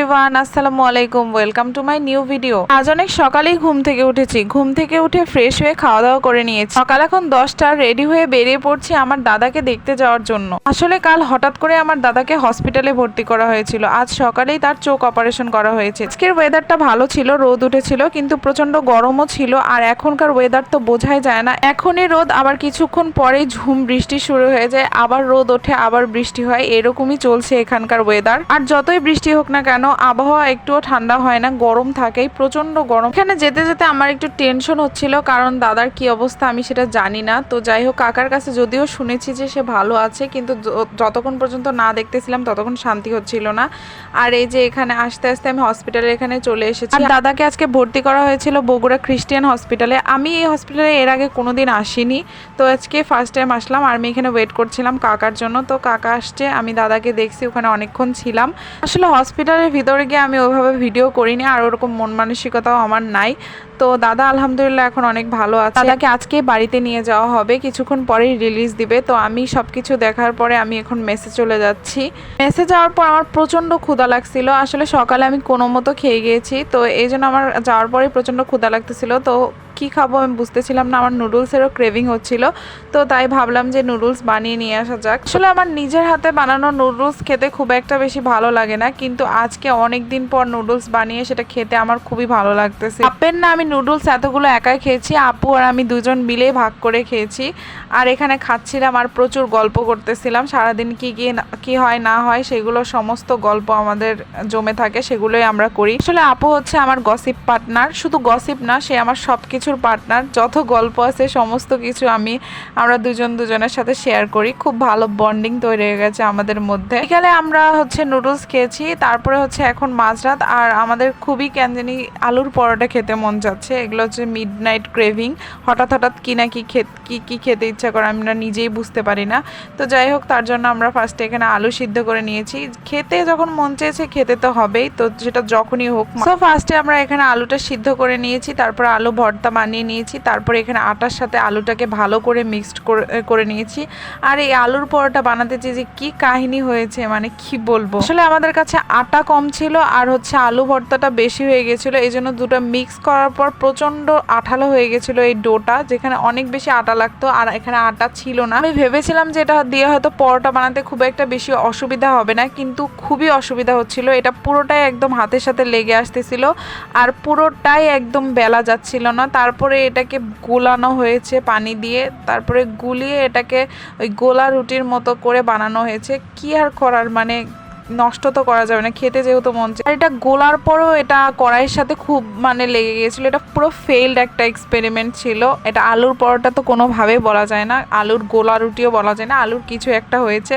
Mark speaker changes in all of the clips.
Speaker 1: Everyone, আসসালামু আলাইকুম। Welcome to my new video. আজ অনেক সকালেই ঘুম থেকে উঠেছি। ঘুম থেকে উঠে ফ্রেশ হয়ে খাওয়া দাওয়া করে নিয়েছি। সকাল এখন 10টা, রেডি হয়ে বেরিয়ে পড়ছি আমার দাদাকে দেখতে যাওয়ার জন্য। আসলে কাল হঠাৎ করে আমার দাদাকে হসপিটালে ভর্তি করা হয়েছিল। আজ সকালেই তার চোখ অপারেশন করা হয়েছে। আজকের ওয়েদারটা ভালো ছিল, রোদ উঠেছিল, কিন্তু প্রচন্ড গরমও ছিল। আর এখনকার ওয়েদার তো বোঝাই যায় না, এখনই রোদ, আবার কিছুক্ষণ পরেই ঝুম বৃষ্টি শুরু হয়ে যায়, আবার রোদ ওঠে, আবার বৃষ্টি হয়, এরকমই চলছে এখানকার ওয়েদার। আর যতই বৃষ্টি হোক না কেন, আবহাওয়া একটুও ঠান্ডা হয় না, গরম থাকেই, প্রচন্ড গরম। এখানে যেতে যেতে আমার একটু টেনশন হচ্ছিল, কারণ দাদার কি অবস্থা আমি সেটা জানি না। তো যাই হোক, কাকার কাছে যদিও শুনেছি যে সে ভালো আছে, কিন্তু যতক্ষণ পর্যন্ত না দেখতেছিলাম ততক্ষণ শান্তি হচ্ছিল না। আর এই যে এখানে আস্তে আস্তে আমি হসপিটালের এখানে চলে এসেছি। আর দাদাকে আজকে ভর্তি করা হয়েছিল বগুড়া খ্রিস্টিয়ান হসপিটালে। আমি এই হসপিটালে এর আগে কোনোদিন আসিনি, তো আজকে ফার্স্ট টাইম আসলাম। আর আমি এখানে ওয়েট করছিলাম কাকার জন্য। তো কাকা আসছে, আমি দাদাকে দেখছি, ওখানে অনেকক্ষণ ছিলাম। আসলে হসপিটালের ভিতরে গিয়ে আমি ওইভাবে ভিডিও করিনি, আর ওরকম মন মানসিকতাও আমার নাই। তো দাদা আলহামদুলিল্লাহ এখন অনেক ভালো আছে। দাদাকে আজকে বাড়িতে নিয়ে যাওয়া হবে, কিছুক্ষণ পরেই রিলিজ দিবে। তো আমি সবকিছু দেখার পরে আমি এখন মেসে চলে যাচ্ছি। মেসে যাওয়ার পর আমার প্রচন্ড ক্ষুধা লাগছিল। আসলে সকালে আমি কোনো মতো খেয়ে গিয়েছি, তো এই জন্য আমার যাওয়ার পরে প্রচন্ড ক্ষুধা লাগতেছিল। তো কি খাবো আমি বুঝতেছিলাম না, আমার নুডলসেরও ক্রেভিং হচ্ছিল। তো তাই ভাবলাম যে নুডলস বানিয়ে নিয়ে আসা যাক। আসলে আমার নিজের হাতে বানানো নুডলস খেতে খুব একটা বেশি ভালো লাগে না, কিন্তু আজকে অনেক দিন পর নুডলস বানিয়ে সেটা খেতে আমার খুবই ভালো লাগতেছে। আপের না, আমি নুডলস এতগুলো একাই খেয়েছি, আপু আর আমি দুজন মিলে ভাগ করে খেয়েছি। আর এখানে খাচ্ছিলাম আর প্রচুর গল্প করতেছিলাম। সারাদিন কি হয় না হয় সেগুলো সমস্ত গল্প আমাদের জমে থাকে, সেগুলোই আমরা করি। আসলে আপু হচ্ছে আমার গসিপ পার্টনার, শুধু গসিপ না, সে আমার সব কিছুর পার্টনার। যত গল্প আছে সমস্ত কিছু আমরা দুজনের সাথে শেয়ার করি। খুব ভালো বন্ডিং তৈরি হয়ে গেছে আমাদের মধ্যে। বিকালে আমরা হচ্ছে নুডলস খেয়েছি, তারপরে হচ্ছে এখন মাঝরাত, আর আমাদের খুবই কেন জানি আলুর পরোটা খেতে মন যাচ্ছে। এগুলো হচ্ছে মিড নাইট ক্রেভিং, হঠাৎ হঠাৎ কি না কি খেতে ইচ্ছা করে আমরা নিজেই বুঝতে পারি না। তো যাই হোক, তার জন্য আমরা ফার্স্টে এখানে আলু সিদ্ধ করে নিয়েছি। খেতে যখন মন চেয়েছে খেতে তো হবেই, তো সেটা যখনই হোক। সো ফার্স্টে আমরা এখানে আলুটা সিদ্ধ করে নিয়েছি, তারপর আলু ভর্তা বানিয়ে নিয়েছি, তারপরে এখানে আটার সাথে আলুটাকে ভালো করে মিক্সড করে নিয়েছি। আর এই আলুর পরোটা বানাতে যে কি কাহিনী হয়েছে, মানে কি বলবো। আসলে আমাদের কাছে আটা কম ছিল, আর হচ্ছে আলু ভর্তাটা বেশি হয়ে গেছিলো, এই জন্য দুটো মিক্স করার পর প্রচন্ড আঠালো হয়ে গেছিলো এই ডোটা, যেখানে অনেক বেশি আটা লাগতো আর এখানে আটা ছিল না। আমি ভেবেছিলাম যে এটা দিয়ে হয়তো পরোটা বানাতে খুব একটা বেশি অসুবিধা হবে না, কিন্তু খুবই অসুবিধা হচ্ছিল। এটা পুরোটাই একদম হাতের সাথে লেগে আসতেছিল, আর পুরোটাই একদম বেলা যাচ্ছিল না। তারপরে এটাকে গোলানো হয়েছে পানি দিয়ে, তারপরে গুলিয়ে এটাকে ওই গোলা রুটির মতো করে বানানো হয়েছে। কি আর করার, মানে নষ্ট তো করা যাবে না, খেতে যেহেতু মন চায়। আর এটা গোলার পরও এটা কড়াইয়ের সাথে খুব লেগে গিয়েছিল। এটা পুরো ফেইল্ড একটা এক্সপেরিমেন্ট ছিল। এটা আলুর পরোটা তো কোনোভাবেই বলা যায় না, আলুর গোলা রুটিও বলা যায় না, আলুর কিছু একটা হয়েছে,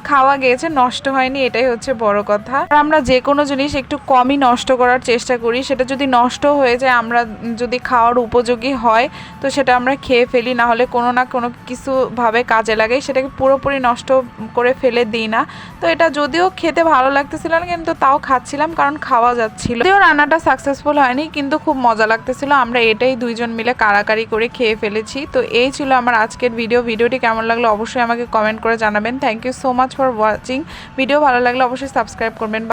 Speaker 1: খাওয়া গিয়েছে, নষ্ট হয়নি, এটাই হচ্ছে বড় কথা। আর আমরা যে কোনো জিনিস একটু কমই নষ্ট করার চেষ্টা করি। সেটা যদি নষ্ট হয়ে যায়, আমরা যদি খাওয়ার উপযোগী হয় তো সেটা আমরা খেয়ে ফেলি, না হলে কোনো না কোনো কিছুভাবে কাজে লাগে, সেটাকে পুরোপুরি নষ্ট করে ফেলে দিই না। তো এটা যদিও খেতে ভালো লাগতেছিল না, কিন্তু তাও খাচ্ছিলাম কারণ খাওয়া যাচ্ছিল। যদিও রান্নাটা সাকসেসফুল হয়নি, কিন্তু খুব মজা লাগতেছিল। আমরা এটাই দুইজন মিলে কারাকারি করে খেয়ে ফেলেছি। তো এই ছিল আমার আজকের ভিডিওটি কেমন লাগলো অবশ্যই আমাকে কমেন্ট করে জানাবেন। Thank you so much for watching. Video ভালো লাগলে অবশ্যই সাবস্ক্রাইব করবেন।